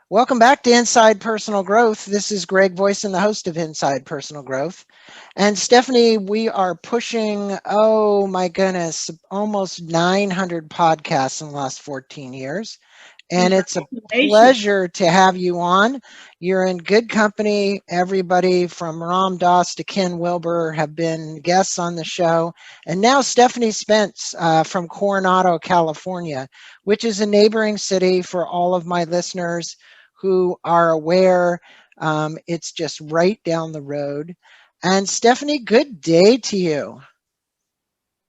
Welcome back to Inside Personal Growth. This is Greg Voisin, the host of Inside Personal Growth. And Stephanie, we are pushing, oh my goodness, almost 900 podcasts in the last 14 years. And it's a Congratulations. pleasure to have you on. You're in good company. Everybody from Ram Dass to Ken Wilber have been guests on the show. And now Stephanie Spence from Coronado, California, which is a neighboring city for all of my listeners who are aware. It's just right down the road. And Stephanie, good day to you.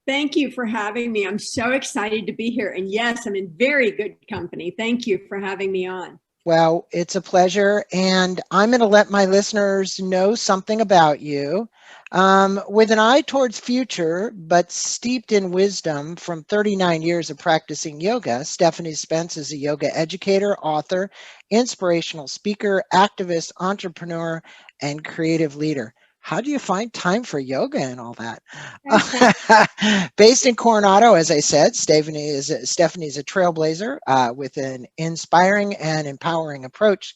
Thank you for having me. I'm so excited to be here. And yes, I'm in very good company. Thank you for having me on. Well, it's a pleasure. And I'm going to let my listeners know something about you. With an eye towards future, but steeped in wisdom from 39 years of practicing yoga, Stephanie Spence is a yoga educator, author, inspirational speaker, activist, entrepreneur, and creative leader. How do you find time for yoga and all that? Based in Coronado, as I said, Stephanie's a trailblazer with an inspiring and empowering approach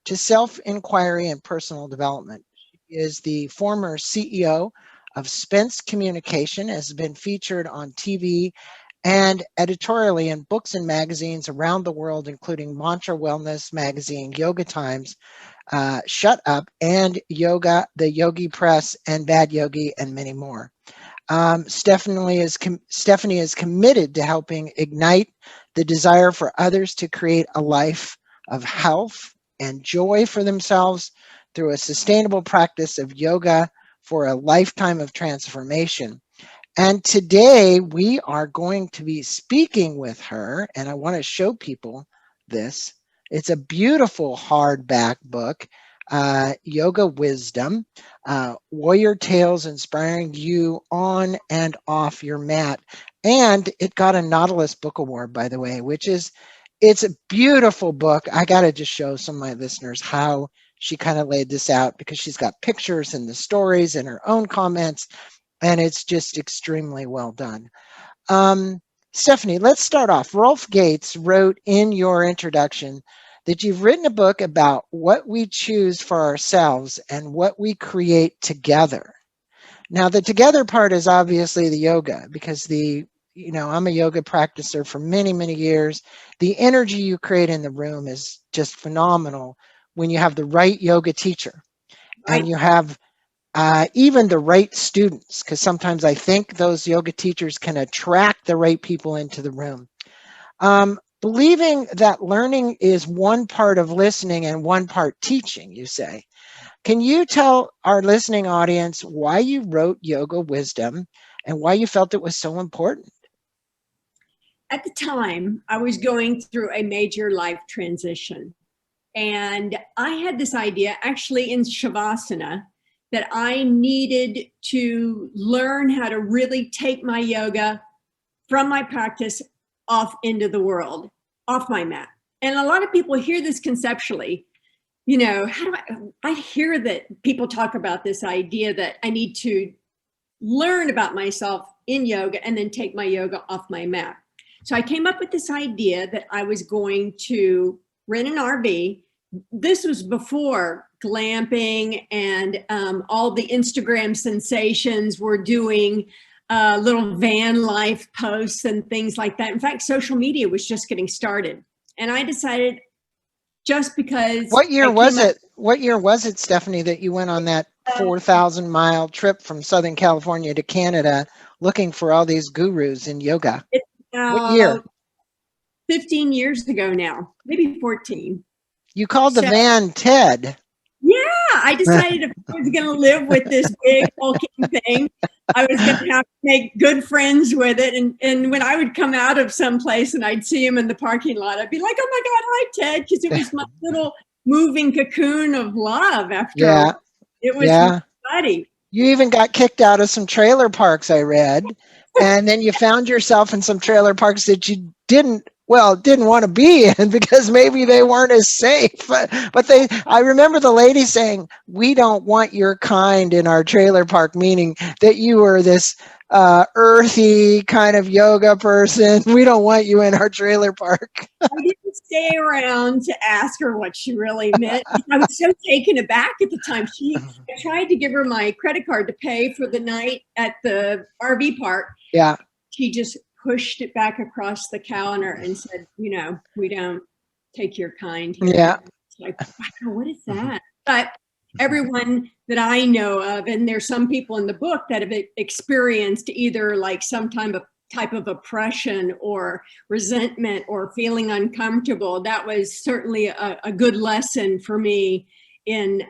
to self-inquiry and personal development. She is the former CEO of Spence Communication, has been featured on TV and editorially in books and magazines around the world, including Mantra Wellness Magazine, Yoga Times, Shut Up, and Yoga, the Yogi Press, and Bad Yogi, and many more. Stephanie is committed to helping ignite the desire for others to create a life of health and joy for themselves through a sustainable practice of yoga for a lifetime of transformation. And today we are going to be speaking with her, and I want to show people this. It's a beautiful hardback book, Yoga Wisdom, Warrior Tales Inspiring You on and Off Your Mat. And it got a Nautilus Book Award, by the way, it's a beautiful book. I got to just show some of my listeners how she kind of laid this out because she's got pictures and the stories and her own comments, and it's just extremely well done. Stephanie, let's start off. Rolf Gates wrote in your introduction that you've written a book about what we choose for ourselves and what we create together. Now, the together part is obviously the yoga because I'm a yoga practicer for many, many years. The energy you create in the room is just phenomenal when you have the right yoga teacher and Right. you have even the right students, because sometimes I think those yoga teachers can attract the right people into the room. Believing that learning is one part of listening and one part teaching, you say. Can you tell our listening audience why you wrote Yoga Wisdom and why you felt it was so important? At the time, I was going through a major life transition. And I had this idea actually in shavasana that I needed to learn how to really take my yoga from my practice off into the world, off my mat. And a lot of people hear this conceptually. How do I hear that people talk about this idea that I need to learn about myself in yoga and then take my yoga off my mat. So I came up with this idea that I was going to rent an RV. This was before glamping and all the Instagram sensations were doing little van life posts and things like that. In fact, social media was just getting started. And I decided just because What year I was came up, it? What year was it, Stephanie, that you went on that 4,000-mile trip from Southern California to Canada looking for all these gurus in yoga? it's What year? 15 years ago now, maybe 14. You called the So van Ted. yeah, I decided if I was going to live with this big hulking thing, I was going to have to make good friends with it. And when I would come out of someplace and I'd see him in the parking lot, I'd be like, oh my God, hi, Ted, because it was my little moving cocoon of love after a Yeah, while. It was my yeah. buddy. You even got kicked out of some trailer parks, I read. And then you found yourself in some trailer parks that you didn't want to be in because maybe they weren't as safe. But I remember the lady saying, "We don't want your kind in our trailer park," meaning that you were this earthy kind of yoga person. We don't want you in our trailer park. I didn't stay around to ask her what she really meant. I was so taken aback at the time. I tried to give her my credit card to pay for the night at the RV park. Yeah. She just pushed it back across the counter and said, we don't take your kind here. Yeah. It's like, wow, what is that? But everyone that I know of, and there's some people in the book that have experienced either like some type of oppression or resentment or feeling uncomfortable. That was certainly a good lesson for me in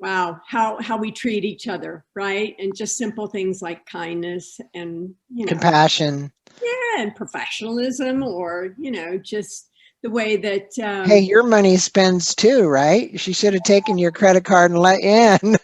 how we treat each other, right? And just simple things like kindness and compassion. Yeah, and professionalism, or just the way that Hey, your money spends too, right? She should have taken your credit card and let you in.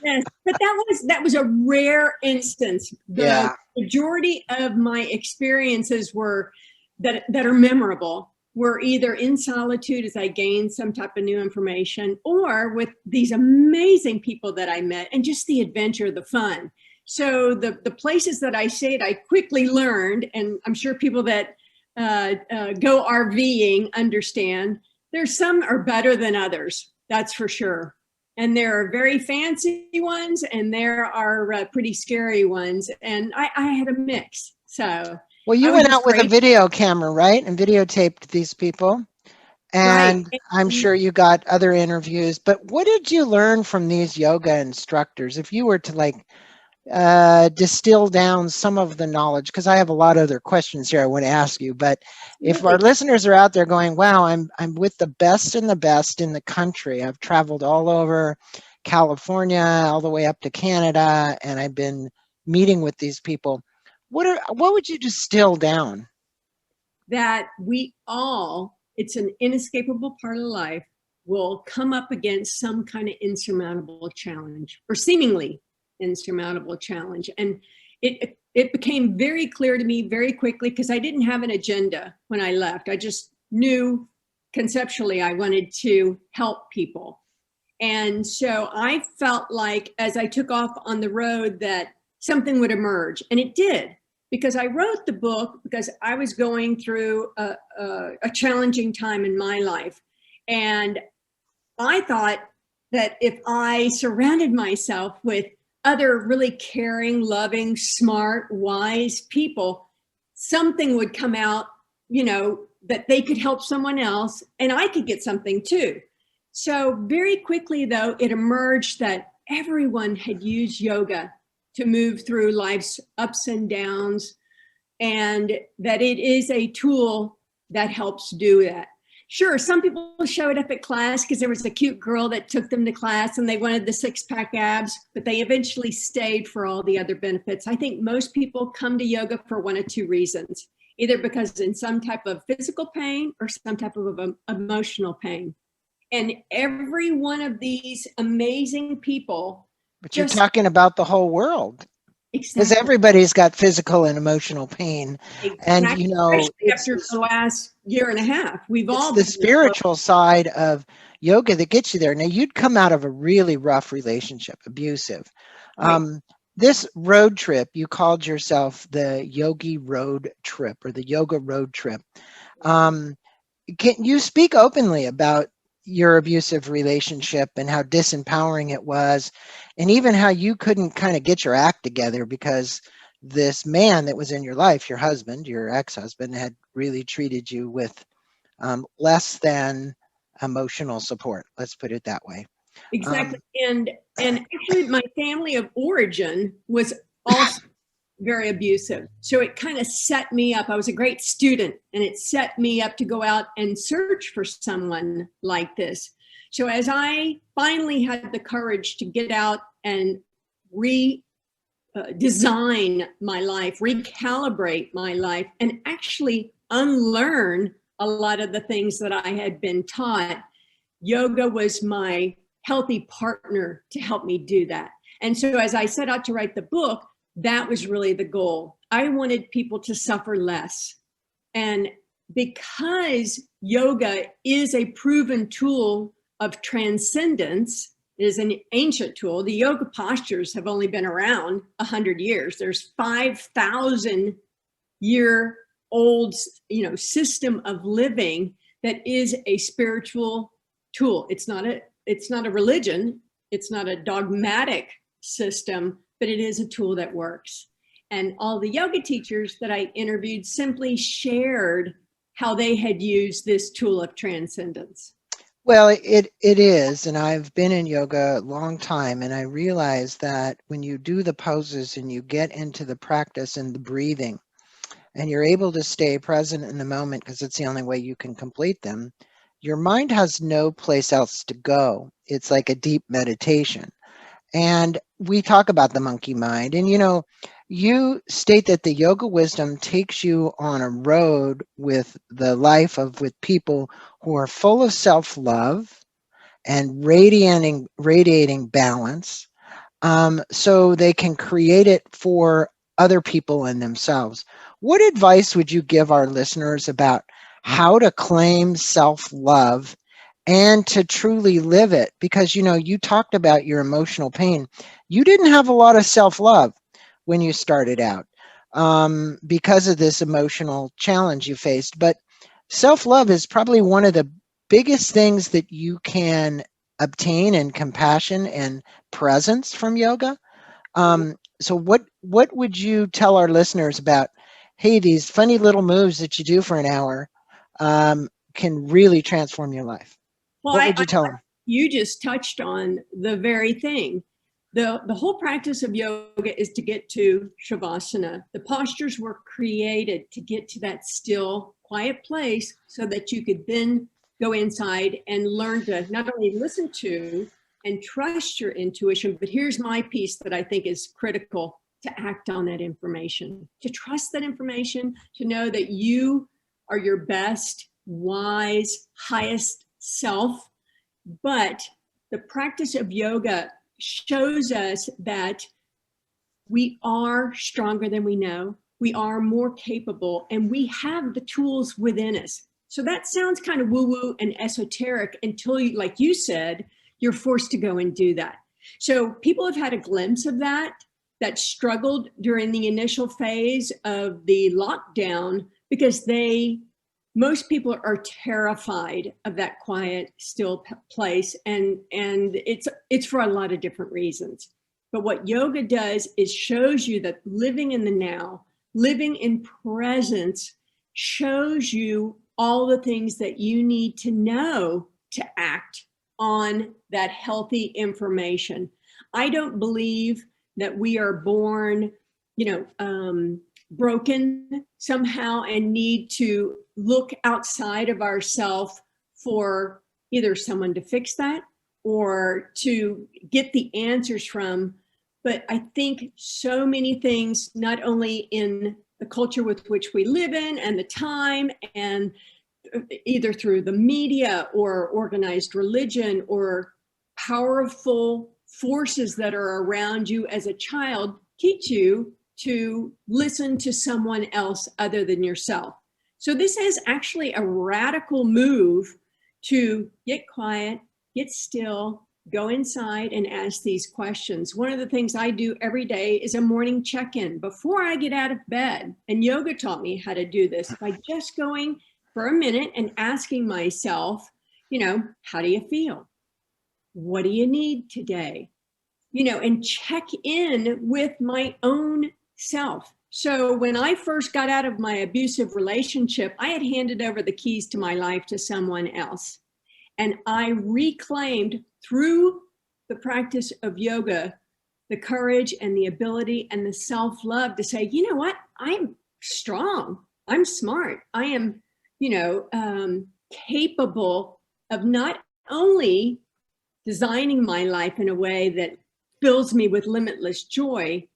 yes, but that was a rare instance. The majority of my experiences were that are memorable were either in solitude as I gained some type of new information, or with these amazing people that I met, and just the adventure, the fun. So the places that I stayed, I quickly learned, and I'm sure people that go RVing understand, there's some are better than others, that's for sure. And there are very fancy ones, and there are pretty scary ones. And I had a mix. So, well, you went out with a video camera, right? And videotaped these people. And right. I'm sure you got other interviews. But what did you learn from these yoga instructors? If you were to distill down some of the knowledge, because I have a lot of other questions here I want to ask you, but if our listeners are out there going, wow, I'm with the best in the country. I've traveled all over California, all the way up to Canada, and I've been meeting with these people. What would you distill down? That we all, it's an inescapable part of life, will come up against some kind of insurmountable challenge, or seemingly insurmountable challenge. And it became very clear to me very quickly, because I didn't have an agenda when I left. I just knew conceptually I wanted to help people. And so I felt like as I took off on the road that something would emerge, and it did, because I wrote the book because I was going through a challenging time in my life. And I thought that if I surrounded myself with other really caring, loving, smart, wise people, something would come out, that they could help someone else, and I could get something too. So very quickly, though, it emerged that everyone had used yoga to move through life's ups and downs, and that it is a tool that helps do that. Sure, some people showed up at class because there was a cute girl that took them to class and they wanted the six-pack abs, but they eventually stayed for all the other benefits. I think most people come to yoga for one of two reasons, either because in some type of physical pain or some type of emotional pain. And every one of these amazing people. But you're talking about the whole world. Exactly. Because everybody's got physical and emotional pain. Exactly. And after the last year and a half, we've all the spiritual side of yoga that gets you there. Now, you'd come out of a really rough relationship, abusive. Right. This road trip, you called yourself the yogi road trip, or the yoga road trip. Can you speak openly about your abusive relationship and how disempowering it was, and even how you couldn't kind of get your act together because this man that was in your life, your husband, your ex-husband, had really treated you with less than emotional support. Let's put it that way. Exactly. And actually my family of origin was also very abusive. So it kind of set me up. I was a great student, and it set me up to go out and search for someone like this. So as I finally had the courage to get out and design my life, recalibrate my life, and actually unlearn a lot of the things that I had been taught, yoga was my healthy partner to help me do that. And so as I set out to write the book, that was really the goal. I wanted people to suffer less. And because yoga is a proven tool of transcendence, It is an ancient tool. The yoga postures have only been around 100 years. There's 5,000 year old, system of living that is a spiritual tool. It's not a religion. It's not a dogmatic system, but it is a tool that works. And all the yoga teachers that I interviewed simply shared how they had used this tool of transcendence. Well, it is, and I've been in yoga a long time, and I realize that when you do the poses and you get into the practice and the breathing, and you're able to stay present in the moment because it's the only way you can complete them, your mind has no place else to go. It's like a deep meditation. And we talk about the monkey mind, and you state that the yoga wisdom takes you on a road with with people who are full of self-love and radiating balance, so they can create it for other people and themselves. What advice would you give our listeners about how to claim self-love and to truly live it? Because, you talked about your emotional pain. You didn't have a lot of self-love when you started out, because of this emotional challenge you faced. But self-love is probably one of the biggest things that you can obtain, and compassion and presence from yoga. So what would you tell our listeners about, hey, these funny little moves that you do for an hour can really transform your life? Well, What would you tell them? you just touched on the very thing. The whole practice of yoga is to get to shavasana. The postures were created to get to that still, quiet place so that you could then go inside and learn to not only listen to and trust your intuition, but here's my piece that I think is critical: to act on that information, to trust that information, to know that you are your best, wise, highest self. But the practice of yoga shows us that we are stronger than we know. We are more capable, and we have the tools within us. So that sounds kind of woo-woo and esoteric until you, like you said, you're forced to go and do that. So people have had a glimpse of that struggled during the initial phase of the lockdown, because most people are terrified of that quiet, still place. And it's for a lot of different reasons. But what yoga does is shows you that living in the now, living in presence, shows you all the things that you need to know to act on that healthy information. I don't believe that we are born, broken somehow and need to look outside of ourselves for either someone to fix that or to get the answers from. But I think so many things, not only in the culture with which we live in and the time, and either through the media or organized religion or powerful forces that are around you as a child, teach you to listen to someone else other than yourself. So this is actually a radical move to get quiet, get still, go inside and ask these questions. One of the things I do every day is a morning check-in before I get out of bed. And yoga taught me how to do this by just going for a minute and asking myself, how do you feel? What do you need today? And check in with my own self. So when I first got out of my abusive relationship, I had handed over the keys to my life to someone else. And I reclaimed through the practice of yoga, the courage and the ability and the self-love to say, you know what? I'm strong. I'm smart. I am, capable of not only designing my life in a way that fills me with limitless joy.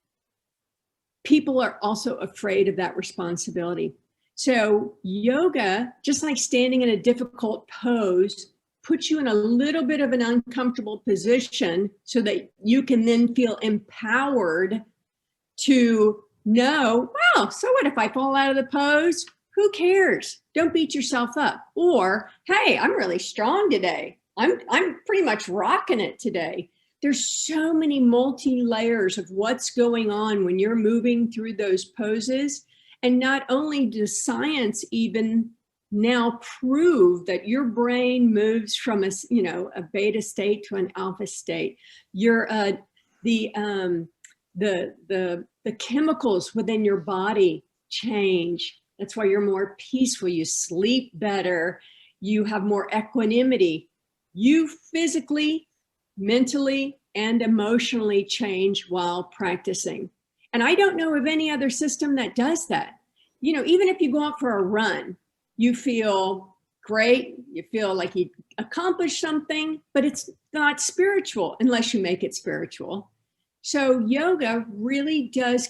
People are also afraid of that responsibility. So yoga, just like standing in a difficult pose, puts you in a little bit of an uncomfortable position so that you can then feel empowered to know, well, so what if I fall out of the pose? Who cares? Don't beat yourself up. Or, hey, I'm really strong today. I'm pretty much rocking it today. There's so many multi-layers of what's going on when you're moving through those poses. And not only does science even now prove that your brain moves from a beta state to an alpha state. The chemicals within your body change. That's why you're more peaceful. You sleep better. You have more equanimity. You physically, mentally, and emotionally change while practicing. And I don't know of any other system that does that. Even if you go out for a run, you feel great. You feel like you accomplished something, but it's not spiritual unless you make it spiritual. So yoga really does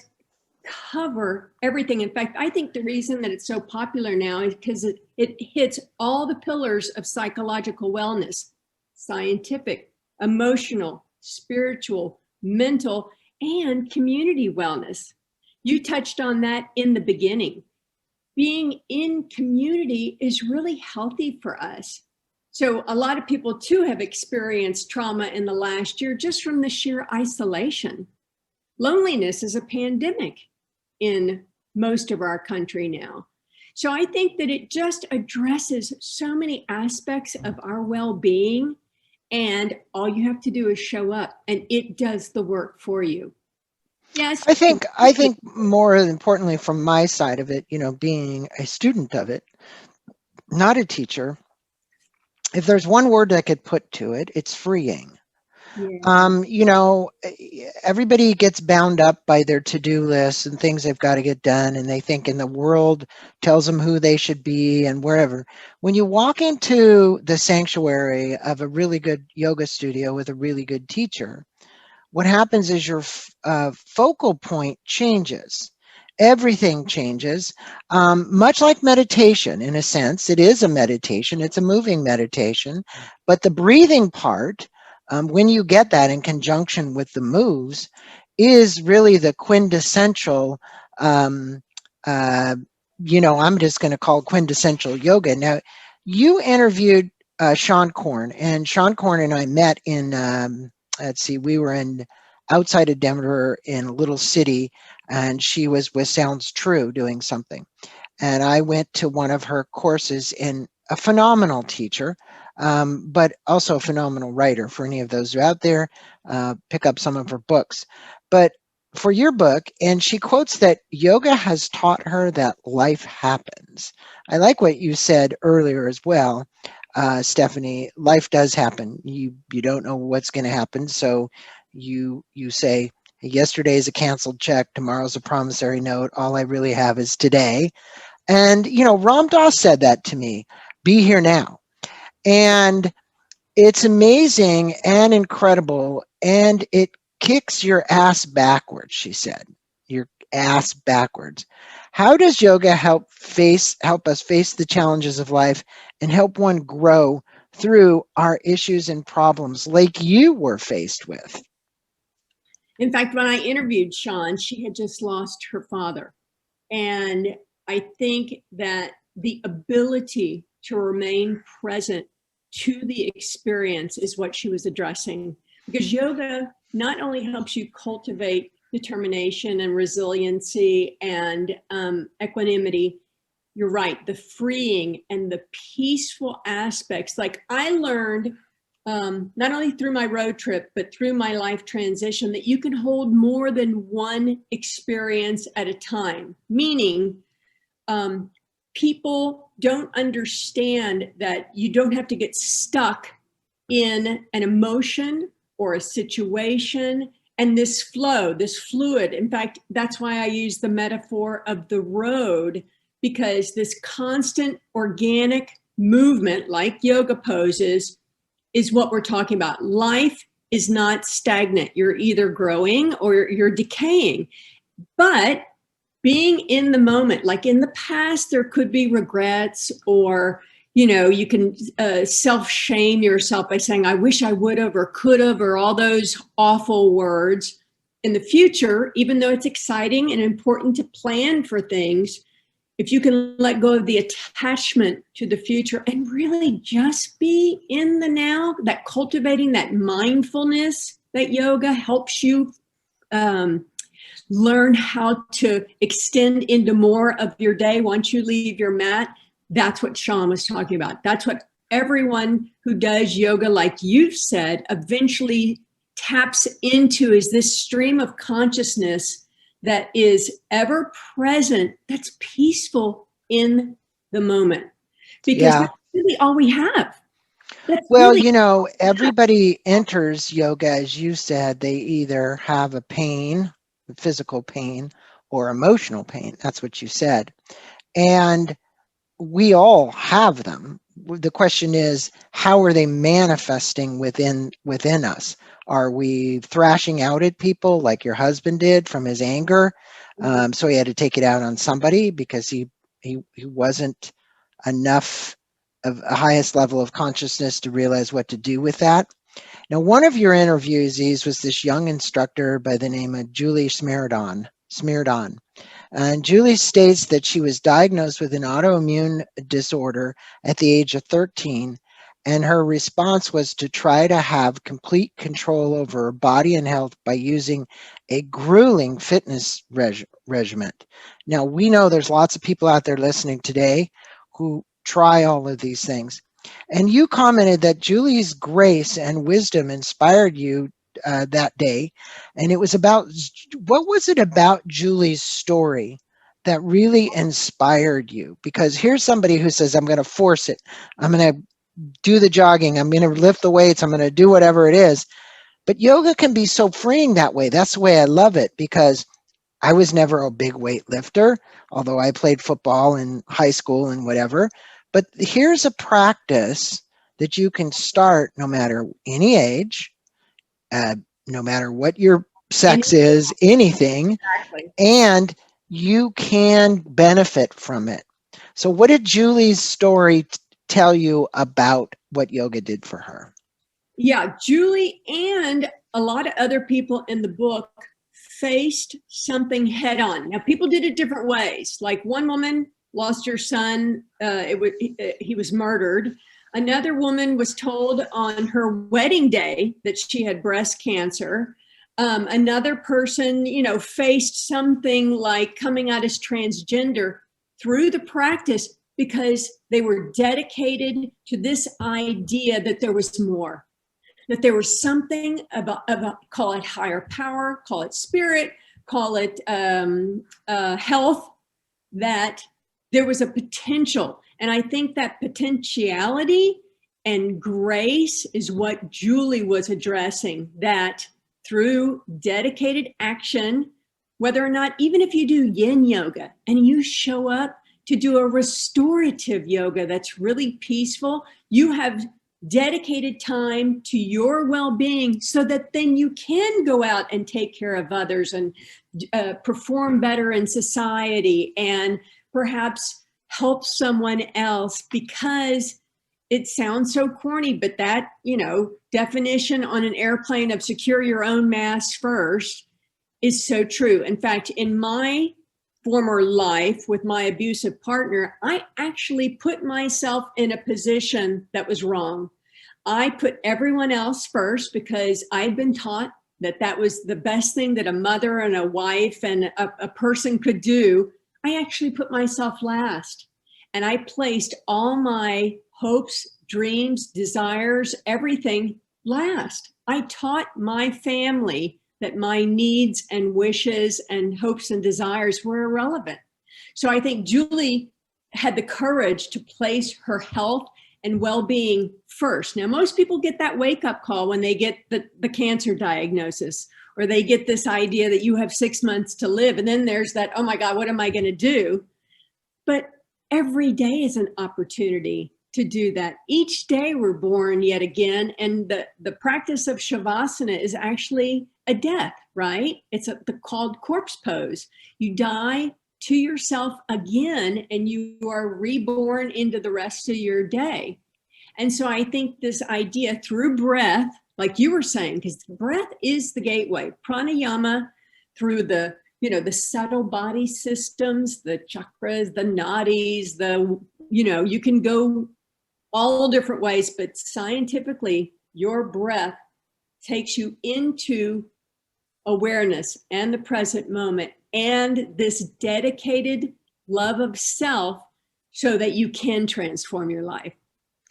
cover everything. In fact, I think the reason that it's so popular now is because it hits all the pillars of psychological wellness: scientific, emotional, spiritual, mental, and community wellness. You touched on that in the beginning. Being in community is really healthy for us. So a lot of people too have experienced trauma in the last year just from the sheer isolation. Loneliness is a pandemic in most of our country now. So I think that it just addresses so many aspects of our well-being, and all you have to do is show up and it does the work for you. Yes. I think more importantly from my side of it, being a student of it, not a teacher, if there's one word I could put to it, it's freeing. Yeah. Everybody gets bound up by their to-do lists and things they've got to get done, and they think in the world tells them who they should be and wherever. When you walk into the sanctuary of a really good yoga studio with a really good teacher, what happens is your focal point changes. Everything changes, much like meditation. In a sense, it is a meditation. It's a moving meditation, but the breathing part, when you get that in conjunction with the moves, is really the quintessential. I'm just going to call quintessential yoga. Now, you interviewed Sean Korn, and Sean Korn and I met in. Let's see, we were outside of Denver in a little city, and she was with Sounds True doing something. And I went to one of her courses, and a phenomenal teacher, but also a phenomenal writer. For any of those who are out there, pick up some of her books. But for your book, and she quotes that yoga has taught her that life happens. I like what you said earlier as well. Stephanie, life does happen. You don't know what's going to happen, so you say, yesterday is a canceled check, tomorrow's a promissory note. All I really have is today. And Ram Dass said that to me. Be here now. And it's amazing and incredible, and it kicks your ass backwards, she said. Your ass backwards. How does yoga help us face the challenges of life and help one grow through our issues and problems like you were faced with? In fact, when I interviewed Sean, she had just lost her father. And I think that the ability to remain present to the experience is what she was addressing. Because yoga not only helps you cultivate determination and resiliency and equanimity, you're right, the freeing and the peaceful aspects. Like I learned not only through my road trip, but through my life transition, that you can hold more than one experience at a time. Meaning, people don't understand that you don't have to get stuck in an emotion or a situation and this flow, this fluid. In fact, that's why I use the metaphor of the road, because this constant organic movement, like yoga poses, is what we're talking about. Life is not stagnant. You're either growing or you're decaying. But being in the moment, like in the past, there could be regrets, or, you can self-shame yourself by saying, I wish I would have or could have, or all those awful words. In the future, even though it's exciting and important to plan for things, if you can let go of the attachment to the future and really just be in the now, that cultivating that mindfulness that yoga helps you learn how to extend into more of your day once you leave your mat. That's what Sean was talking about. That's what everyone who does yoga, like you've said, eventually taps into, is this stream of consciousness that is ever present, that's peaceful in the moment. Because Yeah. that's really all we have. That's Well, really everybody enters yoga, as you said, they either have a pain, physical pain, or emotional pain. That's what you said. And we all have them. The question is, how are they manifesting within us? Are we thrashing out at people like your husband did from his anger? So he had to take it out on somebody because he wasn't enough of a highest level of consciousness to realize what to do with that. Now, one of your interviewees was this young instructor by the name of Julie Smirdon. And Julie states that she was diagnosed with an autoimmune disorder at the age of 13, and her response was to try to have complete control over her body and health by using a grueling fitness regimen. Now, we know there's lots of people out there listening today who try all of these things. And you commented that Julie's grace and wisdom inspired you that day. And it was about, what was it about Julie's story that really inspired you? Because here's somebody who says, I'm going to force it. I'm going to do the jogging. I'm going to lift the weights. I'm going to do whatever it is. But yoga can be so freeing that way. That's the way I love it, because I was never a big weight lifter, although I played football in high school and whatever. But here's a practice that you can start no matter any age, no matter what your sex is, anything, exactly. and you can benefit from it. So what did Julie's story tell you about what yoga did for her? Yeah, Julie and a lot of other people in the book faced something head on. Now, people did it different ways. Like one woman lost her son, he was murdered. Another woman was told on her wedding day that she had breast cancer. Another person, faced something like coming out as transgender through the practice because they were dedicated to this idea that there was more, that there was something about call it higher power, call it spirit, call it health, that there was a potential. And I think that potentiality and grace is what Julie was addressing, that through dedicated action, whether or not, even if you do yin yoga and you show up to do a restorative yoga that's really peaceful, you have dedicated time to your well-being so that then you can go out and take care of others and perform better in society and perhaps help someone else. Because it sounds so corny, but that, definition on an airplane of secure your own mask first is so true. In fact, in my former life with my abusive partner, I actually put myself in a position that was wrong. I put everyone else first because I'd been taught that that was the best thing that a mother and a wife and a person could do. I actually put myself last, and I placed all my hopes, dreams, desires, everything last. I taught my family that my needs and wishes and hopes and desires were irrelevant. So I think Julie had the courage to place her health and well-being first. Now, most people get that wake-up call when they get the cancer diagnosis, or they get this idea that you have 6 months to live. And then there's that, oh my God, what am I going to do? But every day is an opportunity to do that. Each day we're born yet again. And the practice of shavasana is actually a death, right? It's called corpse pose. You die to yourself again, and you are reborn into the rest of your day. And so I think this idea through breath, like you were saying, because breath is the gateway, pranayama, through the the subtle body systems, the chakras, the nadis, you can go all different ways, but scientifically, your breath takes you into awareness and the present moment and this dedicated love of self so that you can transform your life.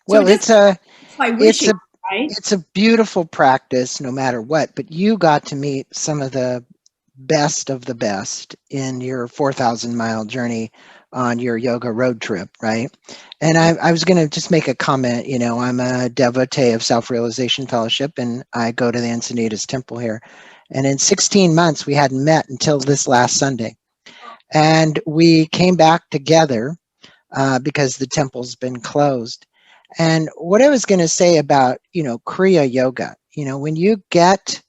So Well, it it's isn't a by it's wishing, a right? it's a beautiful practice no matter what, but you got to meet some of the best of the best in your 4,000-mile journey on your yoga road trip, right? And I was going to just make a comment. I'm a devotee of Selfrealization Fellowship, and I go to the Encinitas Temple here. And in 16 months, we hadn't met until this last Sunday. And we came back together because the temple's been closed. And what I was going to say about, Kriya Yoga, when you get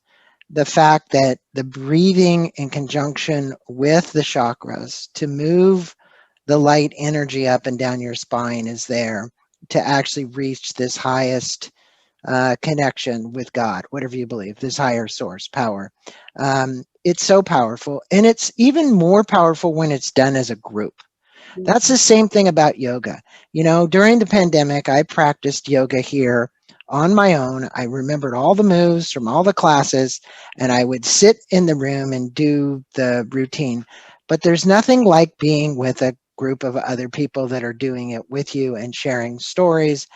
the fact that the breathing in conjunction with the chakras to move the light energy up and down your spine is there to actually reach this highest connection with God, whatever you believe, this higher source power. It's so powerful. And it's even more powerful when it's done as a group. That's the same thing about yoga. During the pandemic, I practiced yoga here on my own. I remembered all the moves from all the classes, and I would sit in the room and do the routine. But there's nothing like being with a group of other people that are doing it with you and sharing stories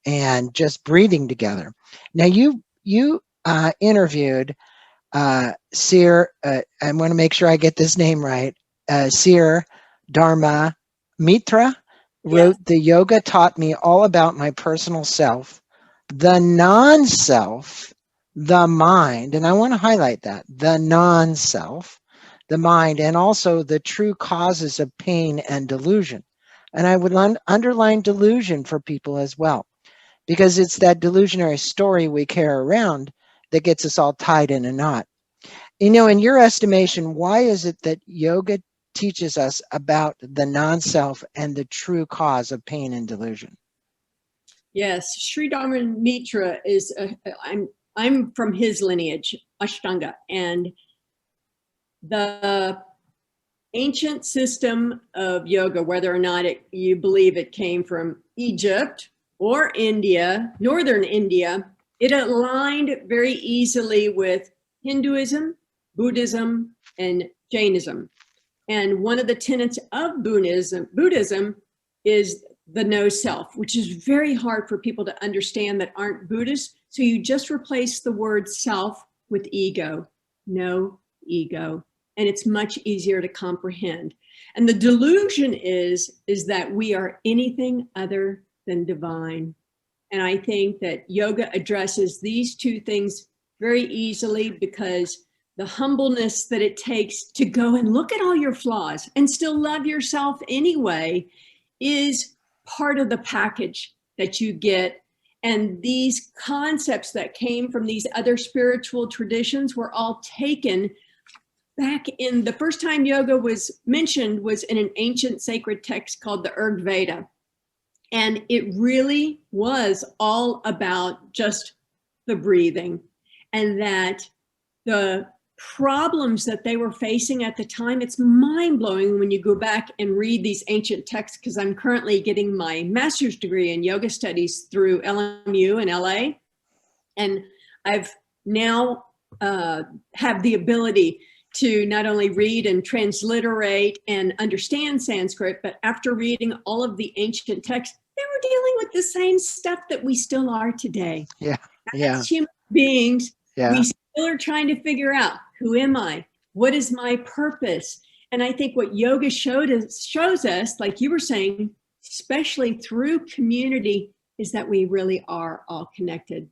and just breathing together. Now, you interviewed Seer, I want to make sure I get this name right. Seer Dharma Mitra Yes. wrote, "The yoga taught me all about my personal self, the non self, the mind." And I want to highlight that the non self, the mind, and also the true causes of pain and delusion. And I would underline delusion for people as well, because it's that delusionary story we carry around that gets us all tied in a knot. In your estimation, why is it that yoga teaches us about the non-self and the true cause of pain and delusion? Yes, Sri Dharma Mitra is. I'm from his lineage, Ashtanga, and the ancient system of yoga, whether or not you believe it came from Egypt or India, northern India, it aligned very easily with Hinduism, Buddhism, and Jainism. And one of the tenets of Buddhism is the no self, which is very hard for people to understand that aren't Buddhists. So you just replace the word self with ego, no ego. And it's much easier to comprehend. And the delusion is that we are anything other than divine. And I think that yoga addresses these two things very easily, because the humbleness that it takes to go and look at all your flaws and still love yourself anyway is part of the package that you get. And these concepts that came from these other spiritual traditions were all taken back in the first time yoga was mentioned was in an ancient sacred text called the Rig Veda. And it really was all about just the breathing, and that the problems that they were facing at the time, it's mind blowing when you go back and read these ancient texts, because I'm currently getting my master's degree in yoga studies through LMU in LA. And I've now have the ability to not only read and transliterate and understand Sanskrit, but after reading all of the ancient texts, they were dealing with the same stuff that we still are today. Yeah, yeah, As human beings, yeah. we still are trying to figure out, who am I? What is my purpose? And I think what yoga shows us, like you were saying, especially through community, is that we really are all connected.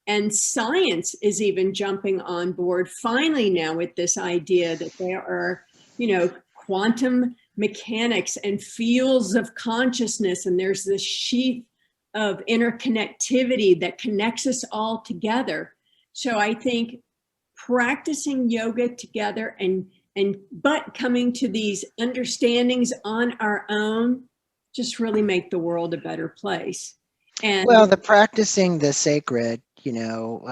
And science is even jumping on board finally now with this idea that there are, quantum mechanics and fields of consciousness, and there's this sheath of interconnectivity that connects us all together. So I think practicing yoga together but coming to these understandings on our own just really make the world a better place. Well, And the practicing the sacred,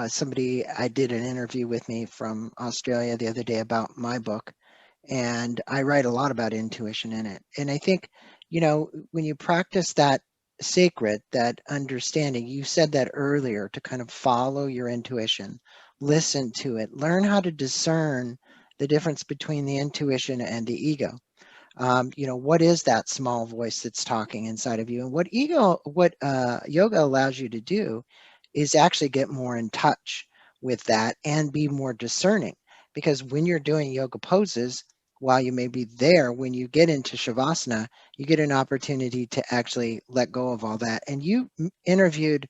somebody, I did an interview with me from Australia the other day about my book. and I write a lot about intuition in it. And I think, when you practice that sacred, that understanding, you said that earlier, to kind of follow your intuition, listen to it, learn how to discern the difference between the intuition and the ego. What is that small voice that's talking inside of you? And what yoga allows you to do is actually get more in touch with that and be more discerning. Because when you're doing yoga poses, while you may be there, when you get into shavasana, you get an opportunity to actually let go of all that. And you interviewed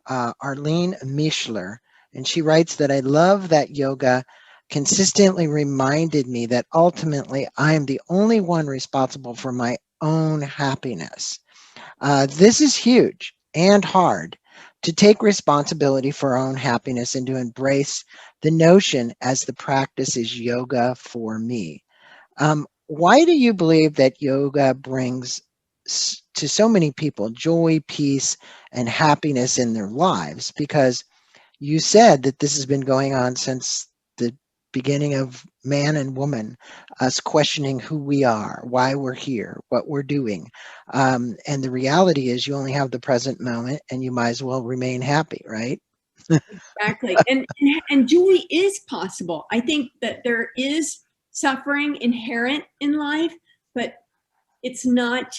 Arlene Mischler, and she writes that I love that yoga consistently reminded me that ultimately I am the only one responsible for my own happiness. This is huge and hard, to take responsibility for our own happiness and to embrace the notion as the practice is yoga for me. Why do you believe that yoga brings to so many people joy, peace, and happiness in their lives? Because you said that this has been going on since the beginning of man and woman, us questioning who we are, why we're here, what we're doing. And the reality is you only have the present moment and you might as well remain happy, right? Exactly. And joy is possible. I think that there is suffering inherent in life, but it's not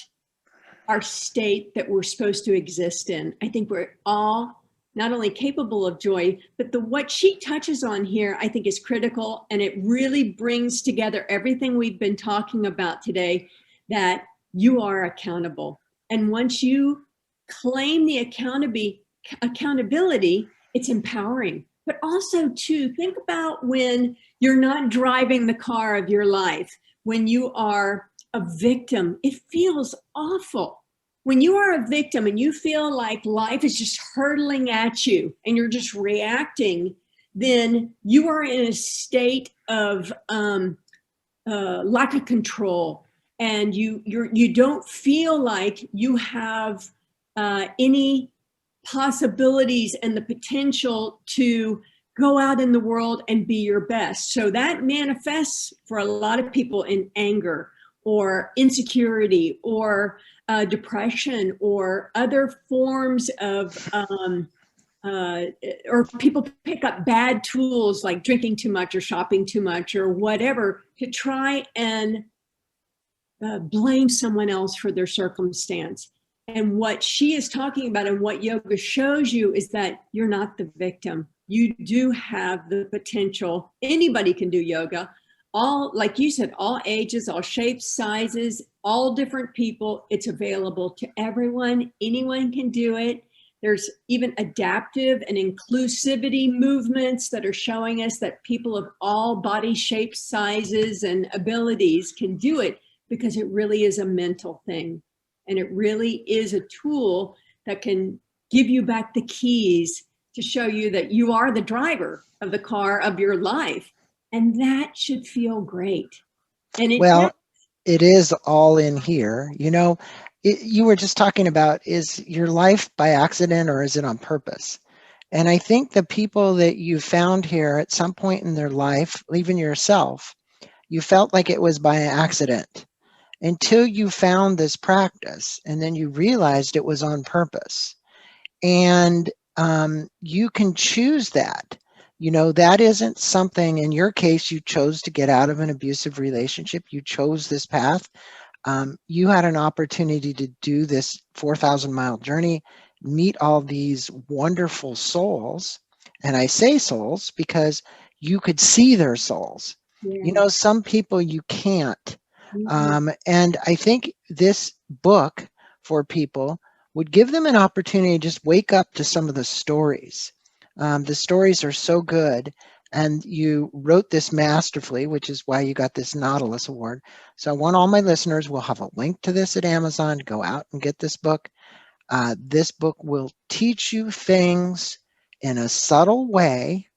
our state that we're supposed to exist in. I think we're all not only capable of joy, but what she touches on here, I think is critical. And it really brings together everything we've been talking about today, that you are accountable. And once you claim the accountability, it's empowering. But also, too, think about when you're not driving the car of your life, when you are a victim. It feels awful. When you are a victim and you feel like life is just hurtling at you and you're just reacting, then you are in a state of lack of control, and you don't feel like you have any possibilities and the potential to go out in the world and be your best. So that manifests for a lot of people in anger or insecurity or depression or other forms of, or people pick up bad tools like drinking too much or shopping too much or whatever to try and blame someone else for their circumstance. And what she is talking about and what yoga shows you is that you're not the victim. You do have the potential. Anybody can do yoga. All, like you said, all ages, all shapes, sizes, all different people. It's available to everyone. Anyone can do it. There's even adaptive and inclusivity movements that are showing us that people of all body shapes, sizes, and abilities can do it, because it really is a mental thing. And it really is a tool that can give you back the keys to show you that you are the driver of the car of your life. And that should feel great. And it is all in here. You were just talking about, is your life by accident or is it on purpose? And I think the people that you found here at some point in their life, even yourself, you felt like it was by accident until you found this practice, and then you realized it was on purpose. And you can choose that. That isn't something, in your case, you chose to get out of an abusive relationship. You chose this path. You had an opportunity to do this 4,000-mile journey, meet all these wonderful souls. And I say souls because you could see their souls. yeah. Some people you can't. Mhm. And I think this book for people would give them an opportunity to just wake up to some of the stories. The stories are so good, and you wrote this masterfully, which is why you got this Nautilus Award. So I want all my listeners, we'll have a link to this at Amazon. Go out and get this book. This book will teach you things in a subtle way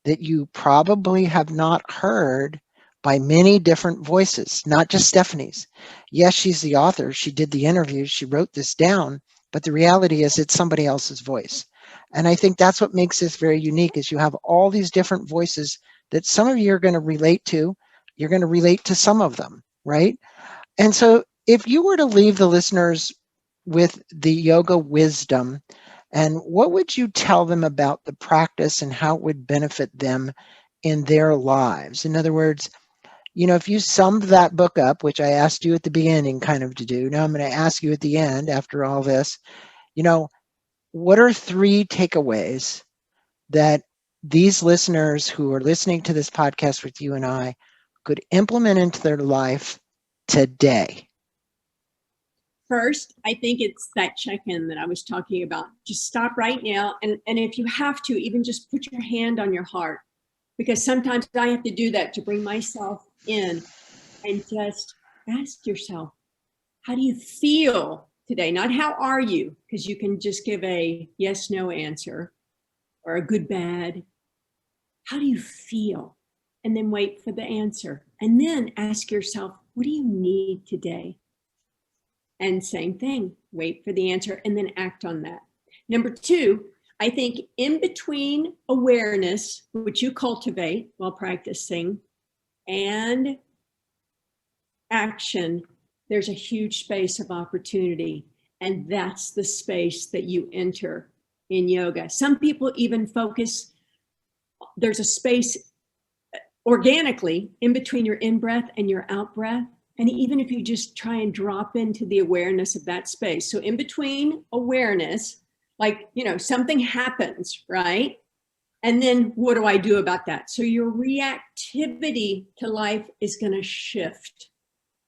that you probably have not heard by many different voices, not just Stephanie's. Yes, she's the author. She did the interviews. She wrote this down. But the reality is it's somebody else's voice. And I think that's what makes this very unique, is you have all these different voices that some of you are going to relate to. you're going to relate to some of them, right? And so if you were to leave the listeners with the yoga wisdom, and what would you tell them about the practice and how it would benefit them in their lives? In other words, if you summed that book up, which I asked you at the beginning kind of to do, now I'm going to ask you at the end after all this, what are 3 takeaways that these listeners who are listening to this podcast with you and I could implement into their life today? First, I think it's that check-in that I was talking about. Just stop right now. And if you have to, even just put your hand on your heart, because sometimes I have to do that to bring myself in and just ask yourself, how do you feel today? Not how are you, because you can just give a yes, no answer or a good, bad. How do you feel? And then wait for the answer. And then ask yourself, what do you need today? And same thing, wait for the answer and then act on that. Number 2, I think in between awareness, which you cultivate while practicing, and action, there's a huge space of opportunity. And that's the space that you enter in yoga. Some people even focus, there's a space organically in between your in-breath and your out-breath. And even if you just try and drop into the awareness of that space. So in between awareness, like, something happens, right? And then what do I do about that? So your reactivity to life is going to shift.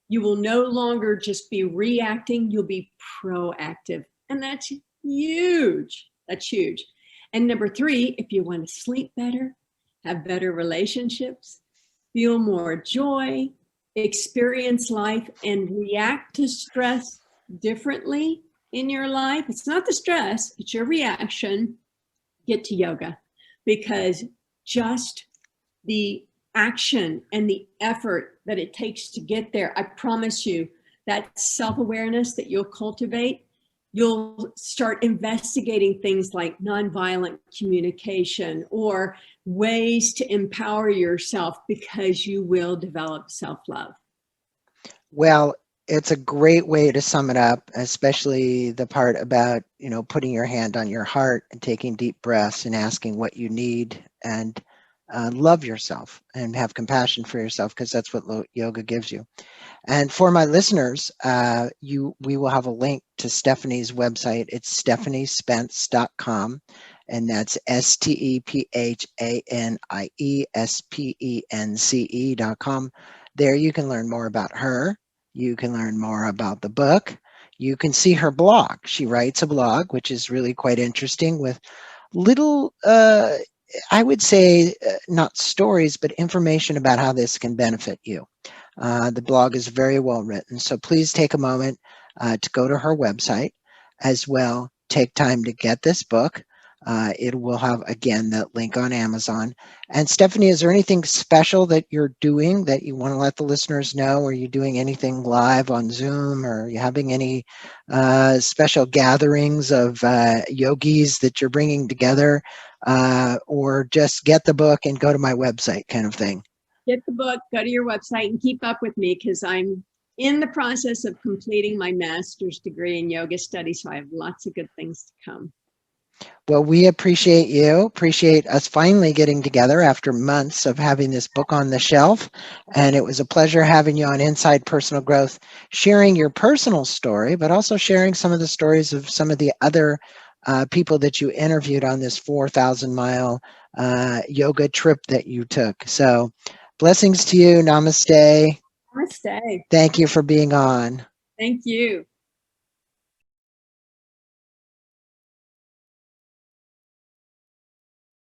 You will no longer just be reacting, you'll be proactive. And that's huge. That's huge. And number 3, if you want to sleep better, have better relationships, feel more joy, experience life, and react to stress differently in your life. It's not the stress, it's your reaction. Get to yoga, because just the action and the effort that it takes to get there, I promise you, that self-awareness that you'll cultivate, you'll start investigating things like nonviolent communication or ways to empower yourself, because you will develop self-love. Well, it's a great way to sum it up, especially the part about, putting your hand on your heart and taking deep breaths and asking what you need, and love yourself and have compassion for yourself, because that's what yoga gives you. And for my listeners, we will have a link to Stephanie's website. It's stephaniespence.com, and that's Stephaniespence.com. There you can learn more about her. You can learn more about the book. You can see her blog. She writes a blog, which is really quite interesting, with little, I would say, not stories, but information about how this can benefit you. The blog is very well written, so please take a moment to go to her website as well. Take time to get this book. It will have, again, that link on Amazon. And Stephanie, is there anything special that you're doing that you want to let the listeners know? Are you doing anything live on Zoom, or are you having any special gatherings of yogis that you're bringing together, or just get the book and go to my website kind of thing? Get the book, go to your website, and keep up with me, because I'm in the process of completing my master's degree in yoga studies, so I have lots of good things to come. Well, we appreciate us finally getting together after months of having this book on the shelf. And it was a pleasure having you on Inside Personal Growth, sharing your personal story, but also sharing some of the stories of some of the other people that you interviewed on this 4,000-mile yoga trip that you took. So blessings to you. Namaste. Namaste. Thank you for being on. Thank you.